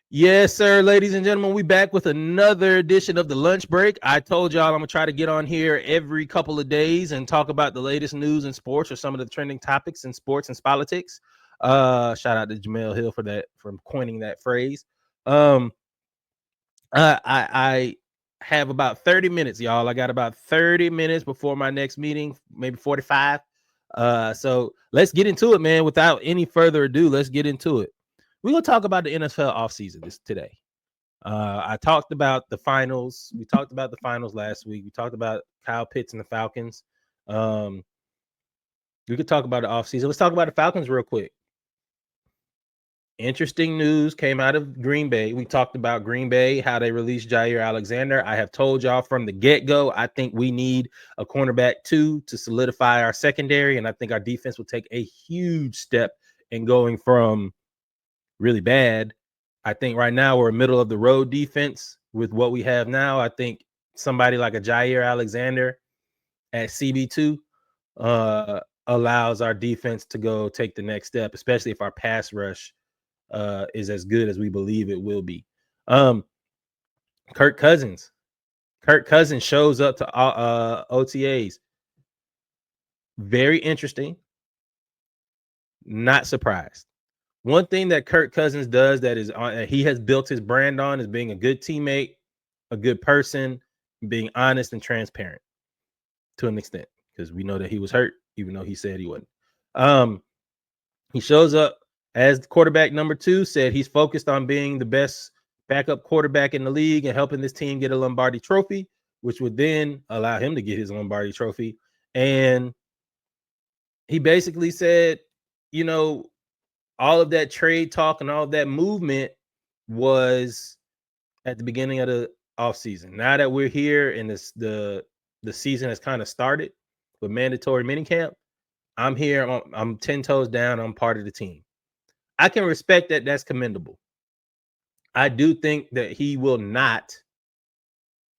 Yes, sir, ladies and gentlemen, we back with another edition of the lunch break. I told y'all I'm gonna try to get on here every couple of days and talk about the latest news in sports or some of the trending topics in sports and politics. Shout out to Jamel Hill for coining that phrase. Um, I have about 30 minutes, y'all. I got about 30 minutes before my next meeting, maybe 45. So let's get into it, man. Without any further ado, let's get into it. We're gonna talk about the NFL offseason today. I talked about the finals. We talked about the finals last week. We talked about Kyle Pitts and the Falcons. We could talk about the offseason. Let's talk about the Falcons real quick. Interesting news came out of Green Bay. We talked about Green Bay, how they released Jaire Alexander. I have told y'all from the get-go, I think we need a cornerback too to solidify our secondary, and I think our defense will take a huge step in going from really bad. I think right now we're a middle of the road defense with what we have now. I think somebody like a Jaire Alexander at CB2 allows our defense to go take the next step, especially if our pass rush is as good as we believe it will be. Kirk Cousins shows up to OTAs. Very interesting. Not surprised. One thing that Kirk Cousins does that is he has built his brand on is being a good teammate, a good person, being honest and transparent to an extent, because we know that he was hurt, even though he said he wasn't. He shows up as quarterback number 2, said he's focused on being the best backup quarterback in the league and helping this team get a Lombardi trophy, which would then allow him to get his Lombardi trophy. And he basically said, you know, all of that trade talk and all of that movement was at the beginning of the offseason. Now that we're here and the season has kind of started with mandatory minicamp, I'm here. I'm 10 toes down. I'm part of the team. I can respect that. That's commendable. I do think that he will not.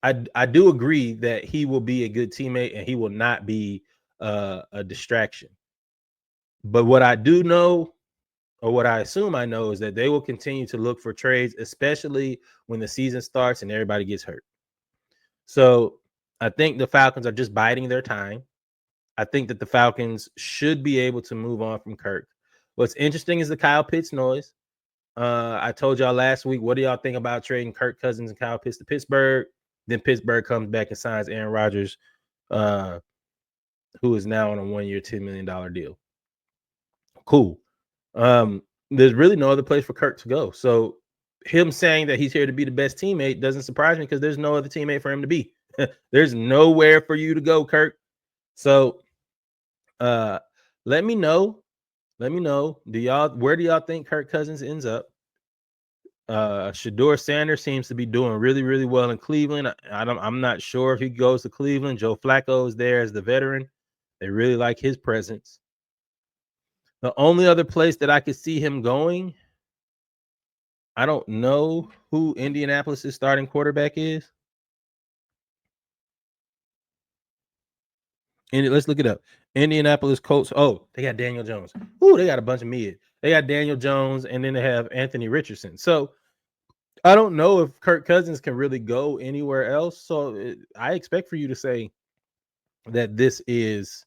I do agree that he will be a good teammate and he will not be a distraction. But what I do know, or what I assume I know, is that they will continue to look for trades, especially when the season starts and everybody gets hurt. So I think the Falcons are just biding their time. I think that the Falcons should be able to move on from Kirk. What's interesting is the Kyle Pitts noise. I told y'all last week, what do y'all think about trading Kirk Cousins and Kyle Pitts to Pittsburgh? Then Pittsburgh comes back and signs Aaron Rodgers, who is now on a 1-year, $10 million deal. Cool. There's really no other place for Kirk to go. So him saying that he's here to be the best teammate doesn't surprise me, because there's no other teammate for him to be. There's nowhere for you to go, Kirk. So let me know. Where do y'all think Kirk Cousins ends up? Shedeur Sanders seems to be doing really, really well in Cleveland. I'm not sure if he goes to Cleveland. Joe Flacco is there as the veteran. They really like his presence. The only other place that I could see him going, I don't know who Indianapolis' starting quarterback is. And let's look it up. Indianapolis Colts. Oh, they got Daniel Jones. Ooh, they got a bunch of mid. They got Daniel Jones, and then they have Anthony Richardson. So I don't know if Kirk Cousins can really go anywhere else. So I expect for you to say that this is,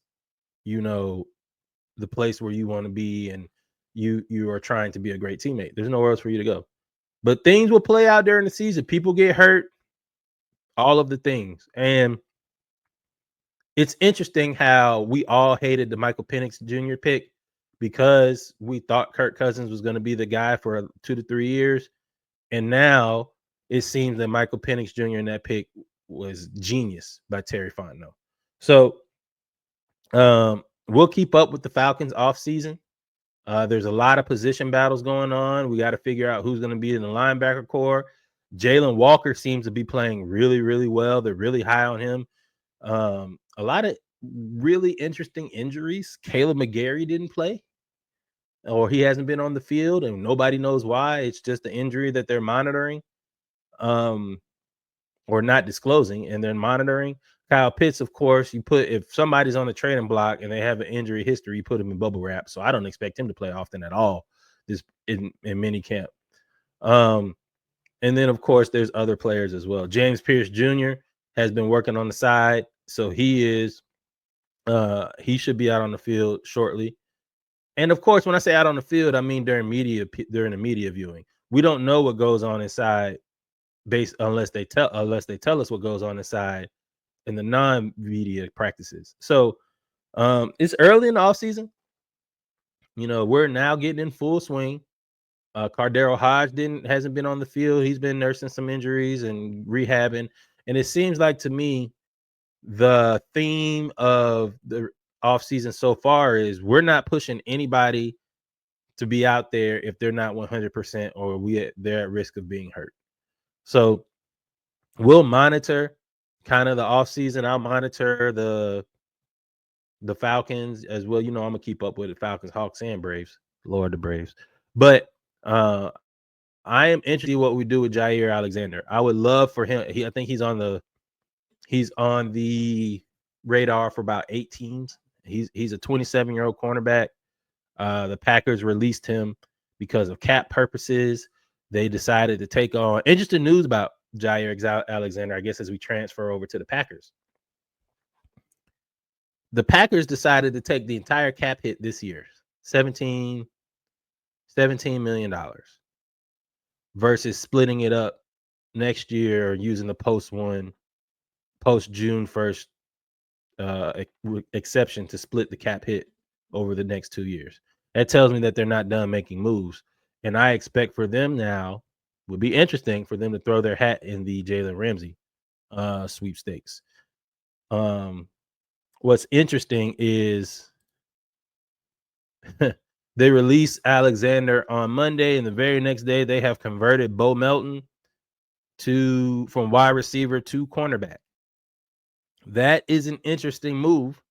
the place where you want to be, and you are trying to be a great teammate. There's nowhere else for you to go. But things will play out during the season. People get hurt, all of the things. And it's interesting how we all hated the Michael Penix Jr. pick because we thought Kirk Cousins was going to be the guy for 2 to 3 years. And now it seems that Michael Penix Jr. in that pick was genius by Terry Fontenot. So we'll keep up with the Falcons offseason. There's a lot of position battles going on. We got to figure out who's going to be in the linebacker core. Jalen Walker seems to be playing really, really well. They're really high on him. A lot of really interesting injuries. Caleb McGarry didn't play, or he hasn't been on the field, and nobody knows why. It's just the injury that they're monitoring, or not disclosing, and they're monitoring. Kyle Pitts, of course, if somebody's on the trading block and they have an injury history, you put him in bubble wrap. So I don't expect him to play often at all this in mini camp. And then, of course, there's other players as well. James Pierce Jr. has been working on the side, so he should be out on the field shortly. And of course, when I say out on the field, I mean during the media viewing. We don't know what goes on inside, unless they tell us what goes on inside in the non-media practices. So it's early in the offseason. We're now getting in full swing. Cardero Hodge hasn't been on the field. He's been nursing some injuries and rehabbing. And it seems like to me, the theme of the offseason so far is we're not pushing anybody to be out there if they're not 100% or they're at risk of being hurt. So we'll monitor kind of the offseason. I'll monitor the Falcons as well. I'm gonna keep up with the Falcons, Hawks, and Braves. Lord, the Braves. But I am interested in what we do with Jaire Alexander. I would love for him. I think he's on the radar for about 8 teams. He's a 27-year-old cornerback. The Packers released him because of cap purposes. They decided to take on interesting news about Jaire Alexander, I guess, as we transfer over to the Packers. The Packers decided to take the entire cap hit this year, $17 million, versus splitting it up next year using the post June 1st exception to split the cap hit over the next 2 years. That tells me that they're not done making moves. And I expect for them now, would be interesting for them to throw their hat in the Jalen Ramsey sweepstakes. What's interesting is they release Alexander on Monday, and the very next day they have converted Bo Melton from wide receiver to cornerback. That is an interesting move.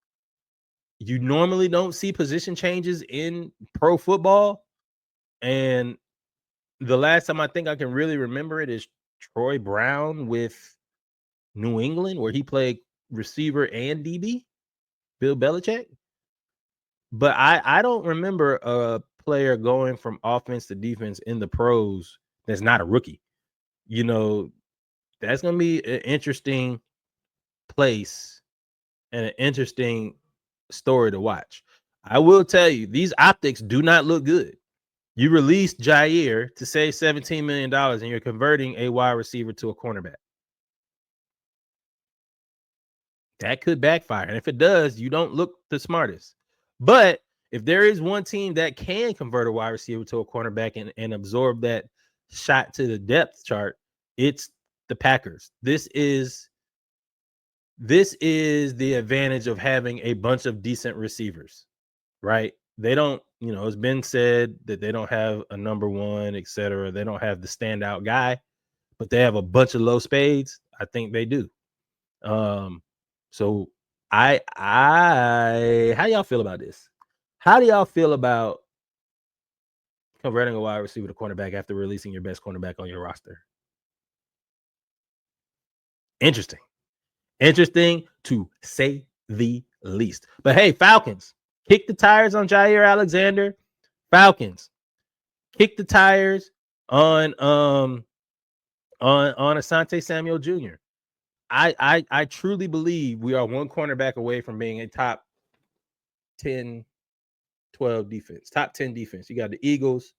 You normally don't see position changes in pro football. And the last time I think I can really remember it is Troy Brown with New England, where he played receiver and DB, Bill Belichick. But I don't remember a player going from offense to defense in the pros that's not a rookie. That's going to be an interesting place and an interesting story to watch. I will tell you, these optics do not look good. You released Jaire to save $17 million, and you're converting a wide receiver to a cornerback. That could backfire. And if it does, you don't look the smartest. But if there is one team that can convert a wide receiver to a cornerback and absorb that shot to the depth chart, it's the Packers. This is the advantage of having a bunch of decent receivers, right? They don't, it's been said that they don't have a number one, et cetera. They don't have the standout guy, but they have a bunch of low spades. I think they do. So how do y'all feel about this? How do y'all feel about converting a wide receiver to cornerback after releasing your best cornerback on your roster? Interesting to say the least. But hey, Falcons, kick the tires on Jaire Alexander. Falcons, kick the tires on Asante Samuel Jr. I truly believe we are one cornerback away from being a top 10, 12 defense, top 10 defense. You got the Eagles.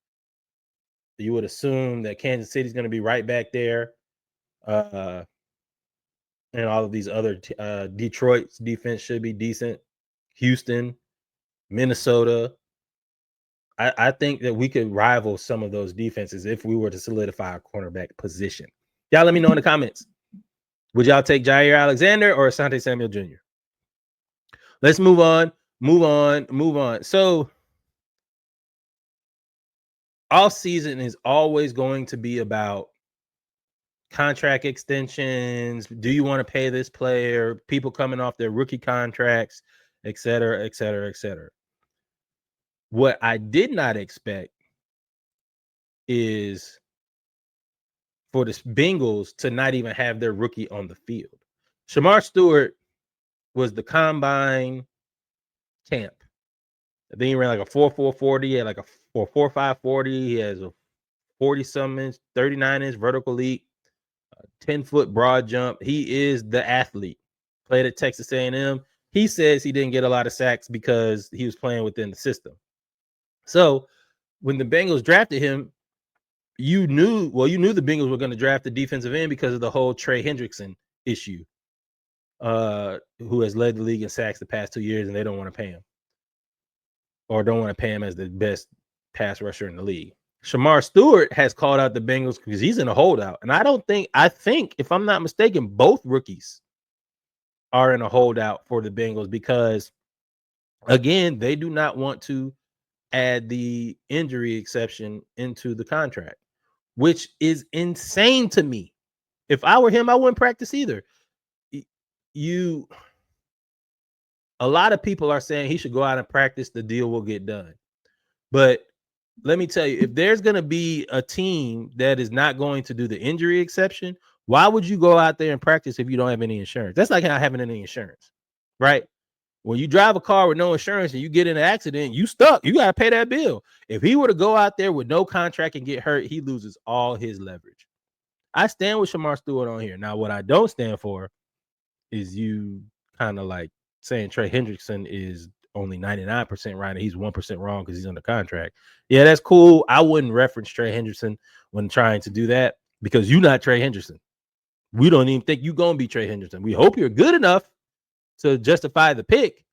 You would assume that Kansas City's going to be right back there. And all of these other Detroit's defense should be decent. Houston, Minnesota. I think that we could rival some of those defenses if we were to solidify a cornerback position. Y'all let me know in the comments. Would y'all take Jaire Alexander or Asante Samuel Jr.? Let's move on. So off season is always going to be about contract extensions. Do you want to pay this player? People coming off their rookie contracts, et cetera, et cetera, et cetera. What I did not expect is for the Bengals to not even have their rookie on the field. Shemar Stewart was the combine champ. I think he ran like a 4.4 40. He had like a 4.45 40. He has a 40-some inch, 39-inch vertical leap, 10-foot broad jump. He is the athlete. Played at Texas A&M. He says he didn't get a lot of sacks because he was playing within the system. So when the Bengals drafted him, you knew the Bengals were going to draft the defensive end because of the whole Trey Hendrickson issue, who has led the league in sacks the past 2 years, and they don't want to pay him, or don't want to pay him as the best pass rusher in the league. Shemar Stewart has called out the Bengals because he's in a holdout. And I think, if I'm not mistaken, both rookies are in a holdout for the Bengals because, again, they do not want to add the injury exception into the contract, which is insane to me. If I were him, I wouldn't practice either. A lot of people are saying he should go out and practice, the deal will get done. But let me tell you, if there's going to be a team that is not going to do the injury exception, why would you go out there and practice if you don't have any insurance? That's like not having any insurance, right? When you drive a car with no insurance and you get in an accident, you stuck. You got to pay that bill. If he were to go out there with no contract and get hurt, he loses all his leverage. I stand with Shemar Stewart on here. Now, what I don't stand for is you kind of like saying Trey Hendrickson is only 99% right and he's 1% wrong because he's under contract. Yeah, that's cool. I wouldn't reference Trey Hendrickson when trying to do that because you're not Trey Hendrickson. We don't even think you're going to be Trey Hendrickson. We hope you're good enough to justify the pick,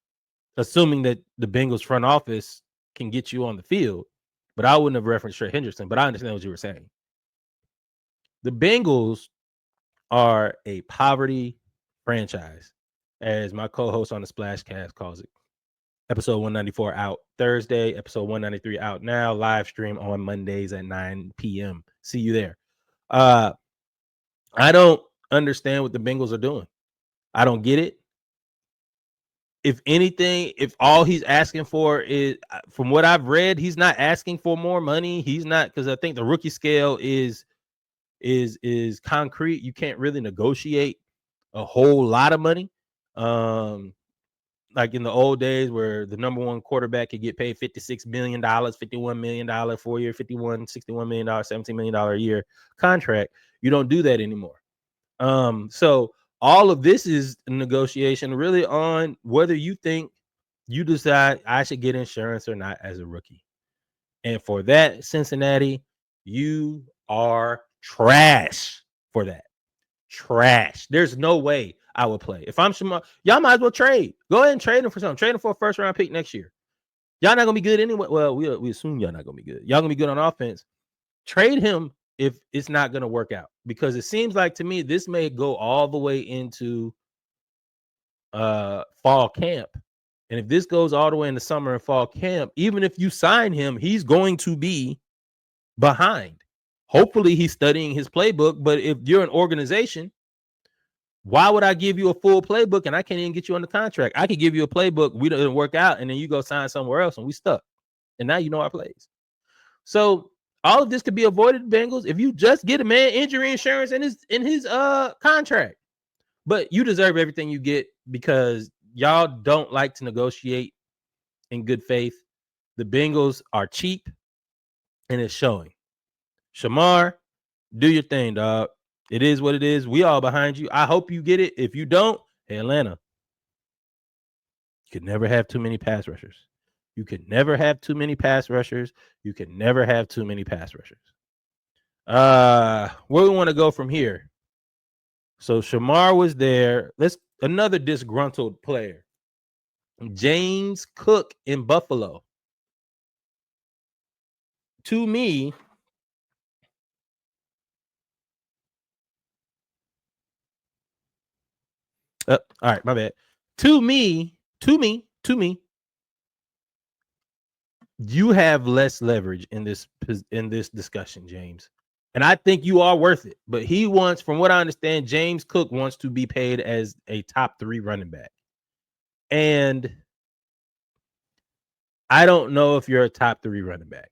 assuming that the Bengals front office can get you on the field. But I wouldn't have referenced Trey Hendrickson, but I understand what you were saying. The Bengals are a poverty franchise, as my co-host on the Splashcast calls it. Episode 194 out Thursday, episode 193 out now, live stream on Mondays at 9 p.m. See you there. I don't understand what the Bengals are doing. I don't get it. If anything, if all he's asking for is, from what I've read, he's not asking for more money. He's not, because I think the rookie scale is concrete. You can't really negotiate a whole lot of money. Like in the old days where the number one quarterback could get paid $56 million, $51 million 4 year, $61 million, $17 million a year contract. You don't do that anymore. So all of this is a negotiation really on whether you think you decide I should get insurance or not as a rookie. And for that, Cincinnati, you are trash for that. Trash. There's no way I would play. If I'm Shemar, y'all might as well trade. Go ahead and trade him for something. Trade him for a first round pick next year. Y'all not gonna be good anyway. Well, we assume y'all not gonna be good. Y'all gonna be good on offense. Trade him if it's not gonna work out, because it seems like to me this may go all the way into fall camp. And if this goes all the way into summer and fall camp, even if you sign him, he's going to be behind. Hopefully he's studying his playbook, but if you're an organization, why would I give you a full playbook and I can't even get you on the contract? I could give you a playbook, we didn't work out, and then you go sign somewhere else and we stuck. And now you know our plays. So all of this could be avoided, Bengals, if you just get a man injury insurance in his contract. But you deserve everything you get because y'all don't like to negotiate in good faith. The Bengals are cheap and it's showing. Shemar, do your thing, dog. It is what it is. We all behind you. I hope you get it. If you don't, hey, Atlanta, you could never have too many pass rushers. You could never have too many pass rushers. You could never have too many pass rushers. Where we want to go from here? So Shemar was there. Another disgruntled player. James Cook in Buffalo. To me, all right, my bad. To me, you have less leverage in this discussion, James. And I think you are worth it. But he wants, from what I understand, James Cook wants to be paid as a top 3 running back. And I don't know if you're a top 3 running back.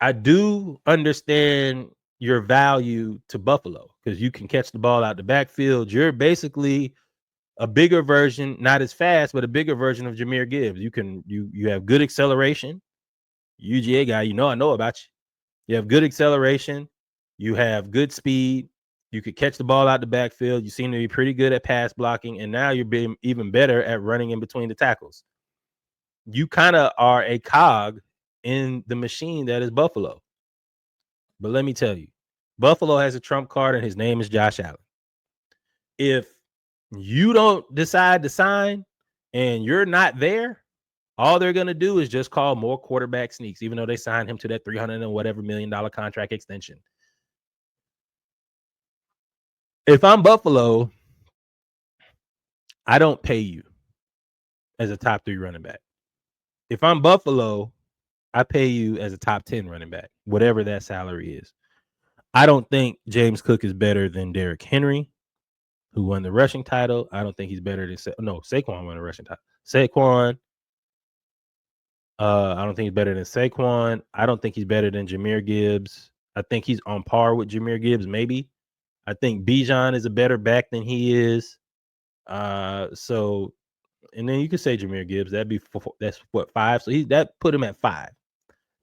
I do understand your value to Buffalo because you can catch the ball out the backfield. You're basically a bigger version, not as fast, but a bigger version of Jahmyr Gibbs. You have good acceleration. UGA guy, I know about you. You have good acceleration. You have good speed. You could catch the ball out the backfield. You seem to be pretty good at pass blocking. And now you're being even better at running in between the tackles. You kind of are a cog in the machine that is Buffalo. But let me tell you, Buffalo has a trump card, and his name is Josh Allen. If you don't decide to sign and you're not there, all they're going to do is just call more quarterback sneaks, even though they signed him to that $300 and whatever $1 million contract extension. If I'm Buffalo, I don't pay you as a top 3 running back. If I'm Buffalo, I pay you as a top 10 running back, whatever that salary is. I don't think James Cook is better than Derrick Henry, who won the rushing title. I don't think he's better than Saquon won the rushing title. Saquon. I don't think he's better than Saquon. I don't think he's better than Jahmyr Gibbs. I think he's on par with Jahmyr Gibbs, maybe. I think Bijan is a better back than he is. So, and then you could say Jahmyr Gibbs. That's what, 5. So that put him at 5.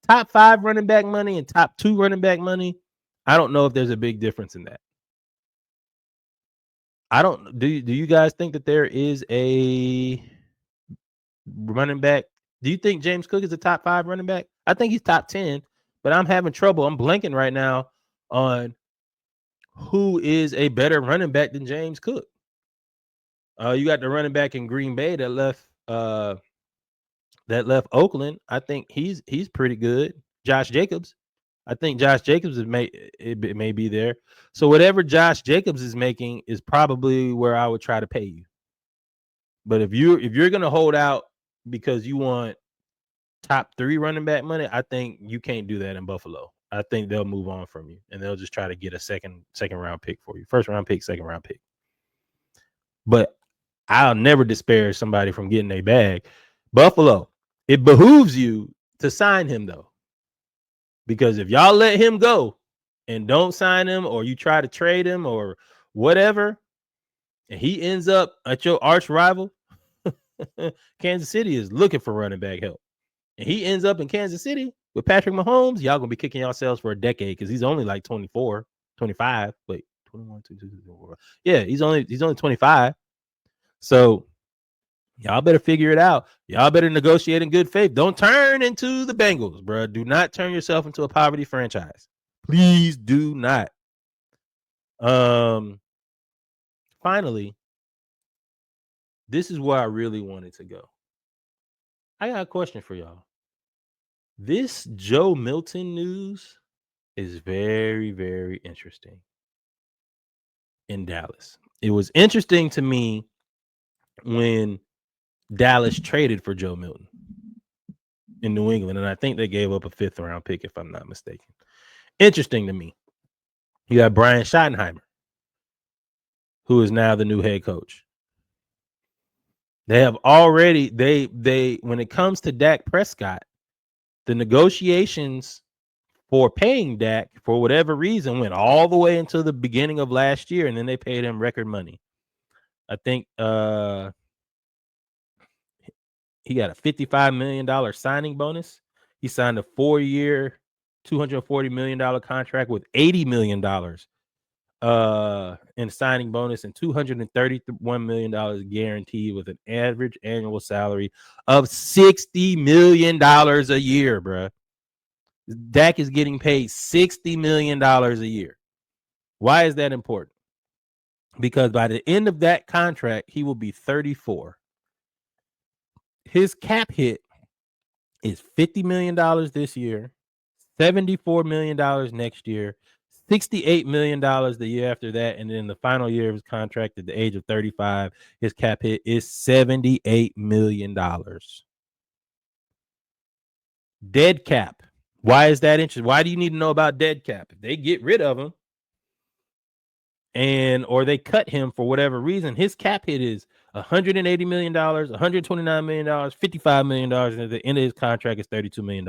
Top 5 running back money and top 2 running back money. I don't know if there's a big difference in that. Do you guys think that there is a running back? Do you think James Cook is a top 5 running back? I think he's top 10, but I'm having trouble. I'm blanking right now on who is a better running back than James Cook. You got the running back in Green Bay that left Oakland. I think he's pretty good. Josh Jacobs. I think Josh Jacobs may be there. So whatever Josh Jacobs is making is probably where I would try to pay you. But if you're gonna hold out because you want top 3 running back money, I think you can't do that in Buffalo. I think they'll move on from you and they'll just try to get a second round pick for you. First round pick, second round pick. But I'll never disparage somebody from getting a bag. Buffalo, it behooves you to sign him though. Because if y'all let him go and don't sign him, or you try to trade him or whatever, and he ends up at your arch rival, Kansas City is looking for running back help. And he ends up in Kansas City with Patrick Mahomes, y'all going to be kicking yourselves for a decade because he's only like 24, 25. Wait, 21, 22, 24. Yeah, he's only 25. So y'all better figure it out. Y'all better negotiate in good faith. Don't turn into the Bengals, bro. Do not turn yourself into a poverty franchise. Please do not. Finally, this is where I really wanted to go. I got a question for y'all. This Joe Milton news is very, very interesting in Dallas. It was interesting to me when Dallas traded for Joe Milton in New England, and I think they gave up a 5th round pick, if I'm not mistaken. Interesting to me. You got Brian Schottenheimer, who is now the new head coach. They have already, when it comes to Dak Prescott, the negotiations for paying Dak, for whatever reason, went all the way until the beginning of last year, and then they paid him record money. I think he got a $55 million signing bonus. He signed a 4-year, $240 million contract with $80 million in signing bonus and $231 million guaranteed with an average annual salary of $60 million a year, bro. Dak is getting paid $60 million a year. Why is that important? Because by the end of that contract, he will be 34. His cap hit is $50 million this year, $74 million next year, $68 million the year after that, and then the final year of his contract at the age of 35, his cap hit is $78 million. Dead cap. Why is that interesting? Why do you need to know about dead cap? If they get rid of him or they cut him for whatever reason, his cap hit is $180 million, $129 million, $55 million, and at the end of his contract is $32 million.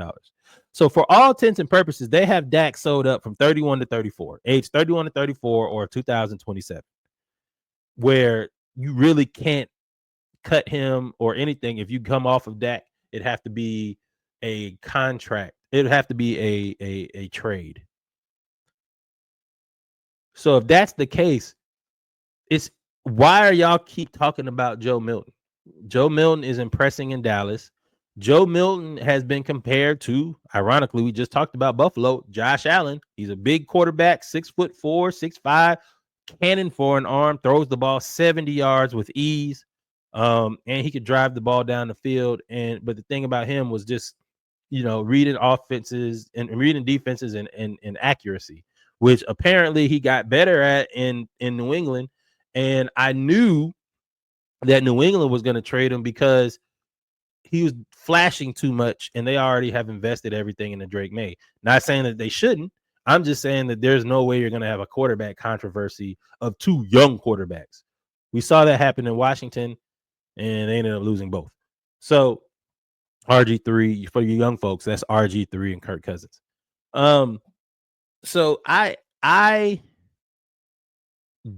So for all intents and purposes, they have Dak sold up from 31 to 34, age 31 to 34, or 2027, where you really can't cut him or anything. If you come off of Dak, it'd have to be a contract It would have to be a trade. So if that's the case, it's why are y'all keep talking about Joe Milton? Joe Milton is impressing in Dallas. Joe Milton has been compared to, ironically, we just talked about Buffalo, Josh Allen. He's a big quarterback, 6'4", 6'5", cannon for an arm, throws the ball 70 yards with ease. And he could drive the ball down the field. But the thing about him was just, reading offenses and reading defenses and accuracy, which apparently he got better at in New England. And I knew that New England was going to trade him because he was flashing too much, and they already have invested everything in the Drake May. Not saying that they shouldn't. I'm just saying that there's no way you're going to have a quarterback controversy of two young quarterbacks. We saw that happen in Washington, and they ended up losing both. So RG3, for you young folks, that's RG3 and Kirk Cousins. So I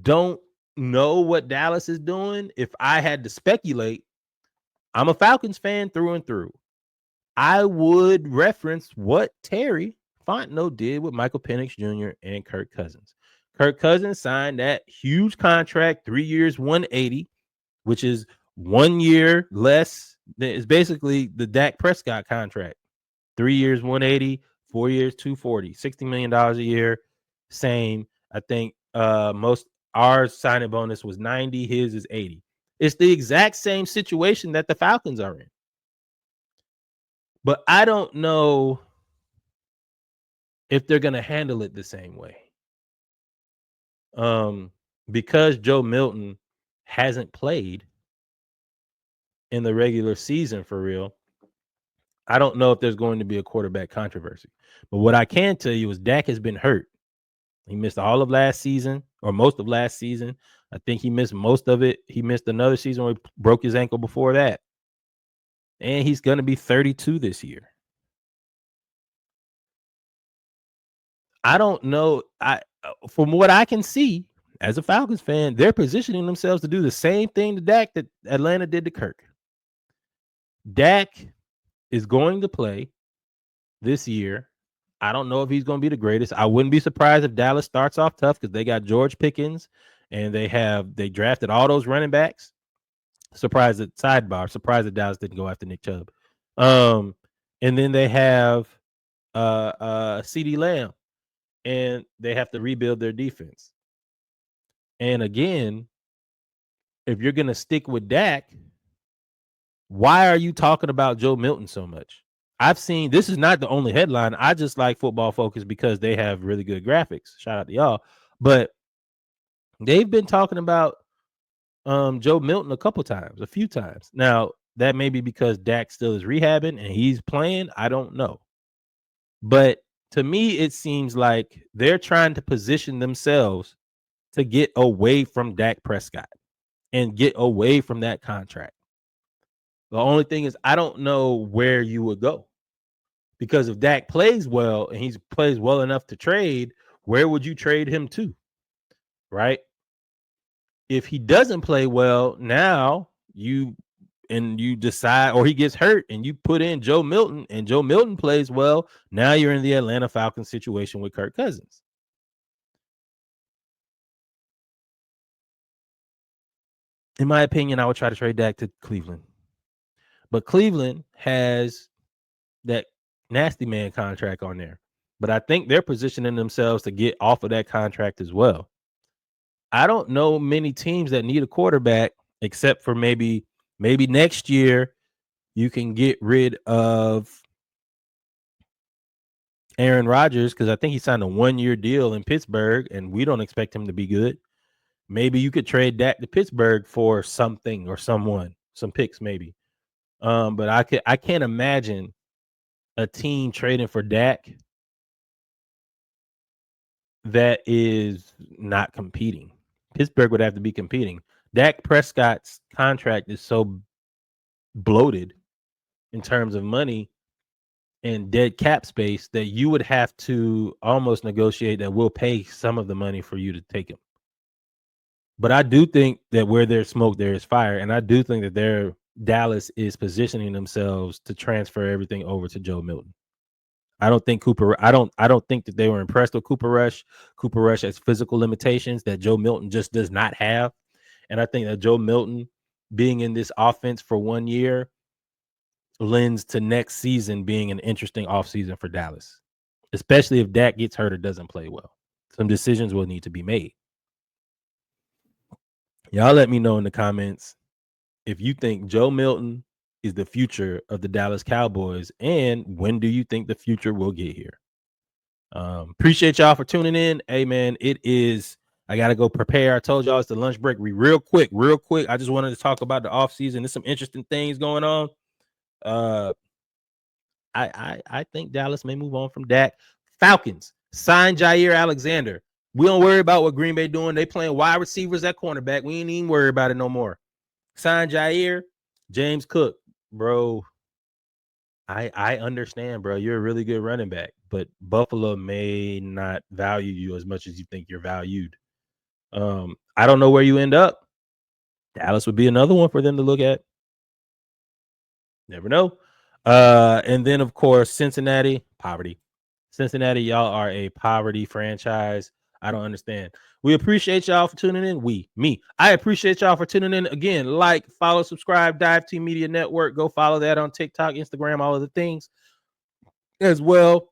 don't know what Dallas is doing. If I had to speculate, I'm a Falcons fan through and through. I would reference what Terry Fontenot did with Michael Penix Jr. and Kirk Cousins. Kirk Cousins signed that huge contract, 3 years, 180, which is 1 year less. It's basically the Dak Prescott contract. 3 years, 180, 4 years, 240, $60 million a year. Same. I think most our signing bonus was 90, his is 80. It's the exact same situation that the Falcons are in. But I don't know if they're going to handle it the same way. Because Joe Milton hasn't played in the regular season for real, I don't know if there's going to be a quarterback controversy. But what I can tell you is Dak has been hurt. He missed all of last season, or most of last season. I think he missed most of it. He missed another season where he broke his ankle before that. And he's going to be 32 this year. I don't know. From what I can see as a Falcons fan, they're positioning themselves to do the same thing to Dak that Atlanta did to Kirk. Dak is going to play this year. I don't know if he's going to be the greatest. I wouldn't be surprised if Dallas starts off tough because they got George Pickens and they drafted all those running backs. Surprised that Dallas didn't go after Nick Chubb. And then they have CeeDee Lamb, and they have to rebuild their defense. And again, if you're going to stick with Dak, why are you talking about Joe Milton so much? I've seen, this is not the only headline. I just like Football Focus because they have really good graphics. Shout out to y'all. But they've been talking about Joe Milton a few times. Now, that may be because Dak still is rehabbing and he's playing. I don't know. But to me, it seems like they're trying to position themselves to get away from Dak Prescott and get away from that contract. The only thing is, I don't know where you would go. Because if Dak plays well and he plays well enough to trade, where would you trade him to? Right? If he doesn't play well, now you decide, or he gets hurt and you put in Joe Milton and Joe Milton plays well, now you're in the Atlanta Falcons situation with Kirk Cousins. In my opinion, I would try to trade Dak to Cleveland. But Cleveland has that nasty man contract on there. But I think they're positioning themselves to get off of that contract as well. I don't know many teams that need a quarterback except for maybe next year you can get rid of Aaron Rodgers because I think he signed a 1-year deal in Pittsburgh and we don't expect him to be good. Maybe you could trade Dak to Pittsburgh for something or someone, some picks maybe. But I can't imagine a team trading for Dak that is not competing. Pittsburgh would have to be competing. Dak Prescott's contract is so bloated in terms of money and dead cap space that you would have to almost negotiate that we'll pay some of the money for you to take him. But I do think that where there's smoke, there is fire. And I do think that Dallas is positioning themselves to transfer everything over to Joe Milton. I don't think that they were impressed with Cooper Rush. Cooper Rush has physical limitations that Joe Milton just does not have. And I think that Joe Milton being in this offense for 1 year lends to next season being an interesting offseason for Dallas, especially if Dak gets hurt or doesn't play well. Some decisions will need to be made. Y'all let me know in the comments if you think Joe Milton is the future of the Dallas Cowboys, and when do you think the future will get here? Appreciate y'all for tuning in. Hey man, I gotta go prepare. I told y'all it's the lunch break. Real quick. I just wanted to talk about the offseason. There's some interesting things going on. I think Dallas may move on from Dak. Falcons sign Jaire Alexander. We don't worry about what Green Bay doing. They playing wide receivers at cornerback. We ain't even worry about it no more. Sign Jaire. James Cook, bro. I understand, bro. You're a really good running back, but Buffalo may not value you as much as you think you're valued. I don't know where you end up. Dallas would be another one for them to look at. Never know. And then of course, Cincinnati, poverty. Cincinnati, y'all are a poverty franchise. I don't understand. We appreciate y'all for tuning in. I appreciate y'all for tuning in. Again, like, follow, subscribe, Dive Team Media Network. Go follow that on TikTok, Instagram, all of the things as well.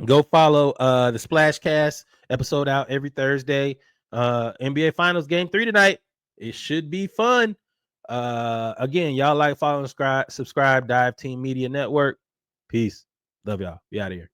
Go follow the Splashcast episode out every Thursday. NBA Finals Game 3 tonight. It should be fun. Again, y'all like, follow, subscribe, Dive Team Media Network. Peace. Love y'all. Be out of here.